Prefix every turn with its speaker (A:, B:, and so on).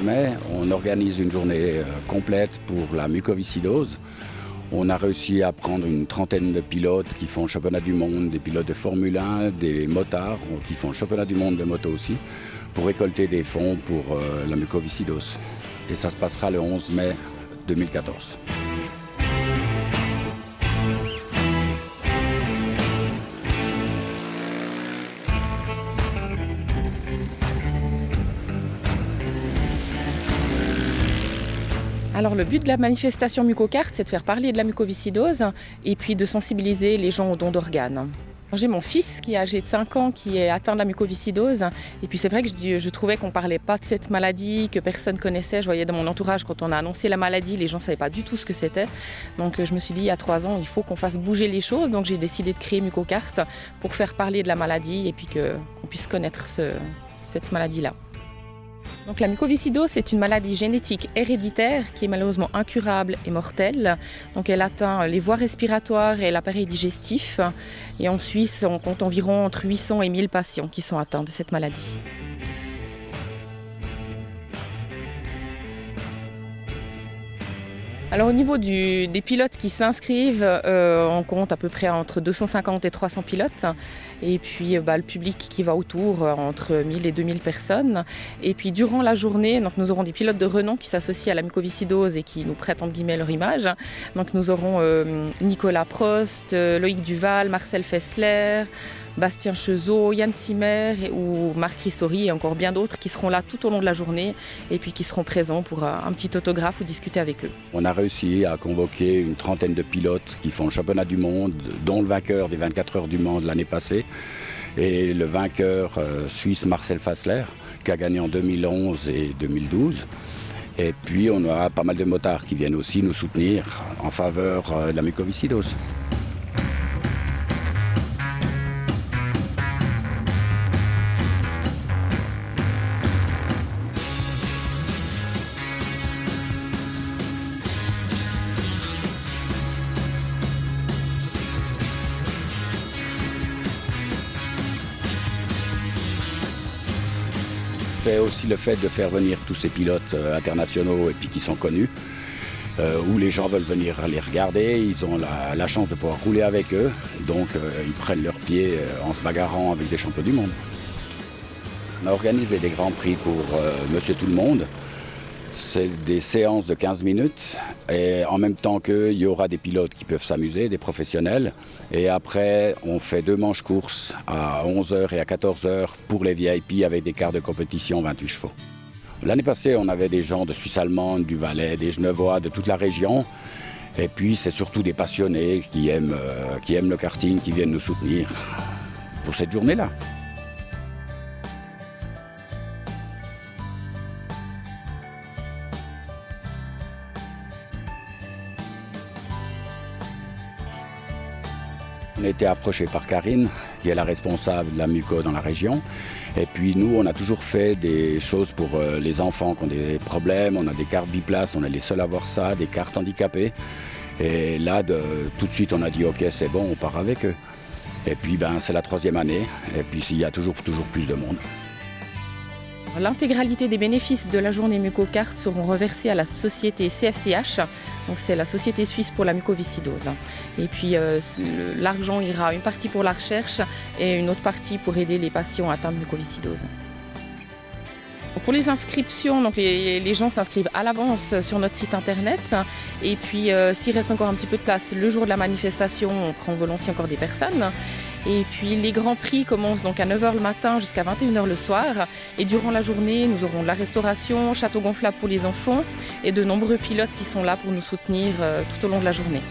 A: mai, on organise une journée complète pour la mucoviscidose. On a réussi à prendre une trentaine de pilotes qui font le championnat du monde, des pilotes de Formule 1, des motards qui font le championnat du monde de moto aussi, pour récolter des fonds pour la mucoviscidose. Et ça se passera le 11 mai 2014.
B: Alors le but de la manifestation MucoCart, c'est de faire parler de la mucoviscidose et puis de sensibiliser les gens aux dons d'organes. J'ai mon fils qui est âgé de 5 ans qui est atteint de la mucoviscidose et puis c'est vrai que je trouvais qu'on ne parlait pas de cette maladie, que personne connaissait. Je voyais dans mon entourage quand on a annoncé la maladie, les gens ne savaient pas du tout ce que c'était. Donc je me suis dit il y a 3 ans, il faut qu'on fasse bouger les choses. Donc j'ai décidé de créer MucoCart pour faire parler de la maladie et puis qu'on puisse connaître cette maladie-là. Donc la mucoviscidose, c'est une maladie génétique héréditaire qui est malheureusement incurable et mortelle. Donc elle atteint les voies respiratoires et l'appareil digestif. Et en Suisse, on compte environ entre 800 et 1000 patients qui sont atteints de cette maladie. Alors au niveau des pilotes qui s'inscrivent, on compte à peu près entre 250 et 300 pilotes. Et puis le public qui va autour, entre 1000 et 2000 personnes. Et puis durant la journée, donc, nous aurons des pilotes de renom qui s'associent à la mucoviscidose et qui nous prêtent entre guillemets leur image. Donc nous aurons Nicolas Prost, Loïc Duval, Marcel Fessler, Bastien Chezot, Yann Simmer ou Marc Ristori et encore bien d'autres qui seront là tout au long de la journée et puis qui seront présents pour un petit autographe ou discuter avec eux.
A: On a réussi à convoquer une trentaine de pilotes qui font le championnat du monde, dont le vainqueur des 24 heures du Mans de l'année passée et le vainqueur suisse Marcel Fessler qui a gagné en 2011 et 2012. Et puis on a pas mal de motards qui viennent aussi nous soutenir en faveur de la mucoviscidose. C'est aussi le fait de faire venir tous ces pilotes internationaux et puis qui sont connus, où les gens veulent venir les regarder, ils ont la chance de pouvoir rouler avec eux, donc ils prennent leurs pieds en se bagarrant avec des champions du monde. On a organisé des grands prix pour Monsieur Tout le Monde. C'est des séances de 15 minutes et en même temps qu'il y aura des pilotes qui peuvent s'amuser, des professionnels. Et après, on fait 2 manches courses à 11h et à 14h pour les VIP avec des quarts de compétition 28 chevaux. L'année passée, on avait des gens de Suisse allemande, du Valais, des Genevois, de toute la région. Et puis, c'est surtout des passionnés qui aiment le karting, qui viennent nous soutenir pour cette journée-là. On a été approché par Karine, qui est la responsable de la muco dans la région. Et puis nous, on a toujours fait des choses pour les enfants qui ont des problèmes. On a des cartes biplaces, on est les seuls à avoir ça, des cartes handicapées. Et là, tout de suite, on a dit « Ok, c'est bon, on part avec eux ». Et puis c'est la 3e année, et puis il y a toujours plus de monde.
B: L'intégralité des bénéfices de la journée MucoCart seront reversés à la société CFCH, donc c'est la Société Suisse pour la mucoviscidose. Et puis l'argent ira une partie pour la recherche et une autre partie pour aider les patients atteints de mucoviscidose. Pour les inscriptions, donc les gens s'inscrivent à l'avance sur notre site internet et puis s'il reste encore un petit peu de place le jour de la manifestation, on prend volontiers encore des personnes. Et puis les grands prix commencent donc à 9h le matin jusqu'à 21h le soir. Et durant la journée, nous aurons de la restauration, château gonflable pour les enfants et de nombreux pilotes qui sont là pour nous soutenir tout au long de la journée.